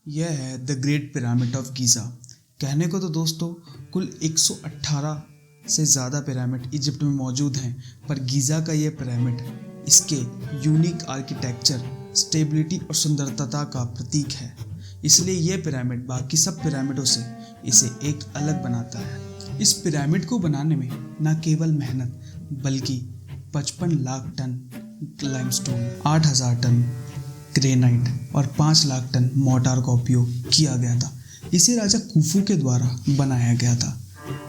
यह है the great pyramid of Giza. कहने को तो दोस्तों कुल 118 से ज़्यादा पिरामिड इजिप्ट में मौजूद हैं, पर गीज़ा का यह पिरामिड इसके यूनिक आर्किटेक्चर, स्टेबिलिटी और सुंदरता का प्रतीक है। इसलिए यह पिरामिड बाकी सब पिरामिडों से इसे एक अलग बनाता है। इस पिरामिड को बनाने में न केवल मेहनत बल्कि 55 lakh ton limestone, 8000 ton granite और 5 लाख टन मोर्टार का उपयोग किया गया था। इसे राजा खुफू के द्वारा बनाया गया था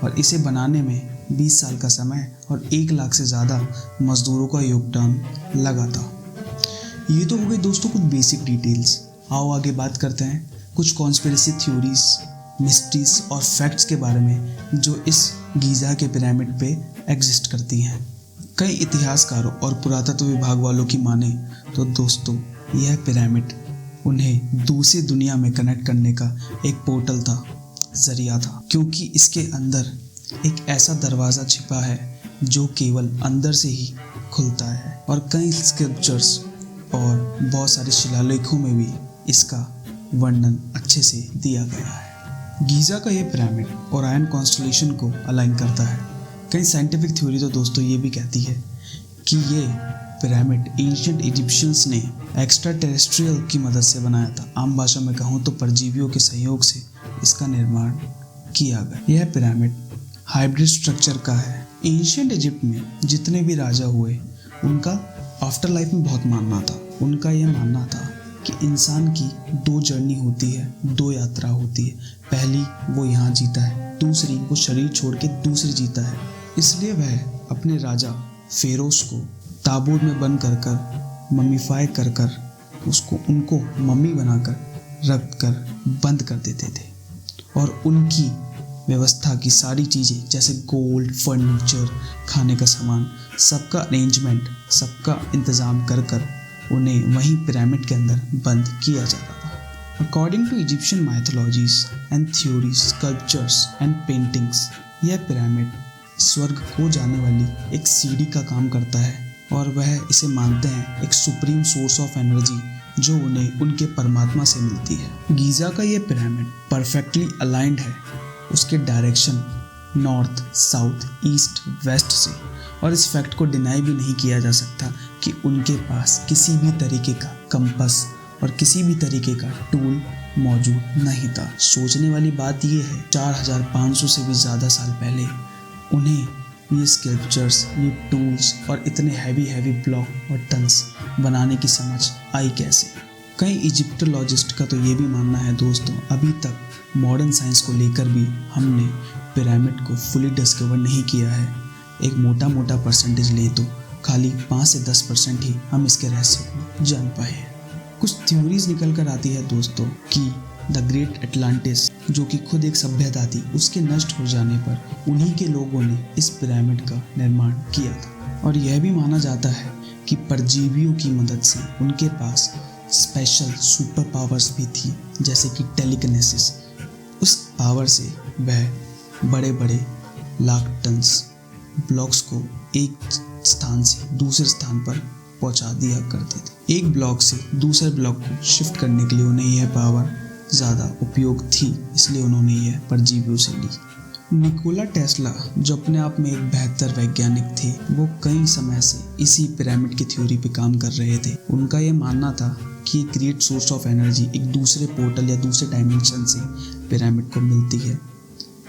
और इसे बनाने में 20 साल का समय और 1 लाख से ज़्यादा मजदूरों का योगदान लगा था। ये तो हो गई दोस्तों कुछ बेसिक डिटेल्स। आओ आगे बात करते हैं कुछ कॉन्स्पिरेसी थ्योरीज, मिस्ट्रीज और फैक्ट्स के बारे में जो इस गीज़ा के पिरामिड पे एग्जिस्ट करती हैं। कई इतिहासकारों और पुरातत्व विभाग वालों की माने तो दोस्तों यह पिरामिड उन्हें दूसरी दुनिया में कनेक्ट करने का एक पोर्टल था, जरिया था, क्योंकि इसके अंदर एक ऐसा दरवाज़ा छिपा है जो केवल अंदर से ही खुलता है। और कई स्क्रिप्चर्स और बहुत सारे शिलालेखों में भी इसका वर्णन अच्छे से दिया गया है। गीज़ा का यह पिरामिड ओरायन कॉन्स्टलेशन को अलाइन करता है। कई साइंटिफिक थ्योरी तो दोस्तों ये भी कहती है कि ये पिरामिड एंशिएंट इजिप्शियंस ने एक्स्ट्रा टेरेस्ट्रियल की मदद से बनाया था। आम भाषा में कहूँ तो परजीवियों के सहयोग से इसका निर्माण किया गया। यह पिरामिड हाइब्रिड स्ट्रक्चर का है। एंशिएंट इजिप्ट में जितने भी राजा हुए उनका आफ्टर लाइफ में बहुत मानना था। उनका यह मानना था कि इंसान की 2 जर्नी होती है, 2 यात्रा होती है। पहली वो यहाँ जीता है, दूसरी वो शरीर छोड़ के दूसरी जीता है। इसलिए वह अपने राजा फेरोस को ताबूत में बंद कर मम्मीफाई कर उसको उनको मम्मी बनाकर रख कर बंद कर देते थे और उनकी व्यवस्था की सारी चीज़ें जैसे गोल्ड, फर्नीचर, खाने का सामान, सबका अरेंजमेंट, सबका इंतज़ाम कर उन्हें वहीं पिरामिड के अंदर बंद किया जाता था। According to Egyptian mythologies and theories, sculptures and paintings, यह पिरामिड स्वर्ग को जाने वाली एक सीढ़ी का काम करता है और वह इसे मानते हैं एक सुप्रीम सोर्स ऑफ एनर्जी जो उन्हें उनके परमात्मा से मिलती है। गीज़ा का यह पिरामिड परफेक्टली अलाइंड है उसके direction north, south, east, west से, और इस फैक्ट को डिनाई भी नहीं किया जा सकता कि उनके पास किसी भी तरीके का कंपास और किसी भी तरीके का टूल मौजूद नहीं था। सोचने वाली बात यह है 4500 से भी ज़्यादा साल पहले उन्हें ये स्कल्पचर्स, ये टूल्स और इतने हैवी ब्लॉक और टन्स बनाने की समझ आई कैसे। कई इजिप्टोलॉजिस्ट का तो ये भी मानना है दोस्तों, अभी तक मॉडर्न साइंस को लेकर भी हमने पिरामिड को फुली डिस्कवर नहीं किया है। एक मोटा परसेंटेज ले तो खाली 5 से 10% ही हम इसके रहस्य को जान पाए हैं। कुछ थ्योरीज निकल कर आती है दोस्तों कि द ग्रेट अटलांटिस जो कि खुद एक सभ्यता थी, उसके नष्ट हो जाने पर उन्हीं के लोगों ने इस पिरामिड का निर्माण किया था। और यह भी माना जाता है कि परजीवियों की मदद से उनके पास स्पेशल सुपर पावर्स भी थी, जैसे कि टेलीकिनेसिस। उस पावर से वह बड़े लाख टन्स ब्लॉक्स को एक स्थान से दूसरे स्थान पर पहुंचा दिया करते थे। एक ब्लॉक से दूसरे ब्लॉक को शिफ्ट करने के लिए उन्हें यह पावर ज़्यादा उपयोग थी, इसलिए उन्होंने यह परजीवियों से ली। निकोला टेस्ला जो अपने आप में एक बेहतर वैज्ञानिक थे, वो कई समय से इसी पिरामिड की थ्योरी पे काम कर रहे थे। उनका यह मानना था कि क्रिएट सोर्स ऑफ एनर्जी एक दूसरे पोर्टल या दूसरे डायमेंशन से पिरामिड को मिलती है।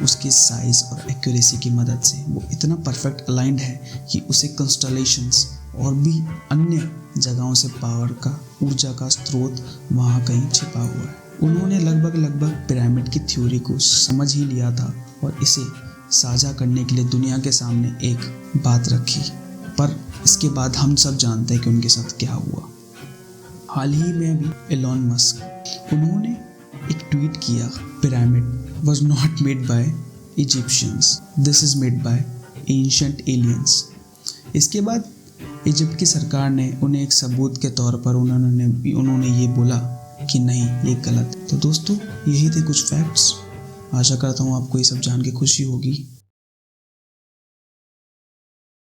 उसके साइज और एक्यूरेसी की मदद से वो इतना परफेक्ट अलाइंड है कि उसे कंस्टलेशंस और भी अन्य जगहों से पावर का, ऊर्जा का स्रोत वहाँ कहीं छिपा हुआ है। उन्होंने लगभग पिरामिड की थ्योरी को समझ ही लिया था और इसे साझा करने के लिए दुनिया के सामने एक बात रखी, पर इसके बाद हम सब जानते हैं कि उनके साथ क्या हुआ। हाल ही में भी एलोन मस्क उन्होंने एक ट्वीट किया, pyramid was not made by Egyptians, this is made by ancient aliens। इसके बाद इजिप्ट की सरकार ने उन्हें एक सबूत के तौर पर उन्होंने ये बोला कि नहीं, ये गलत। तो दोस्तों यही थे कुछ फैक्ट्स। आशा करता हूँ आपको ये सब जान के खुशी होगी।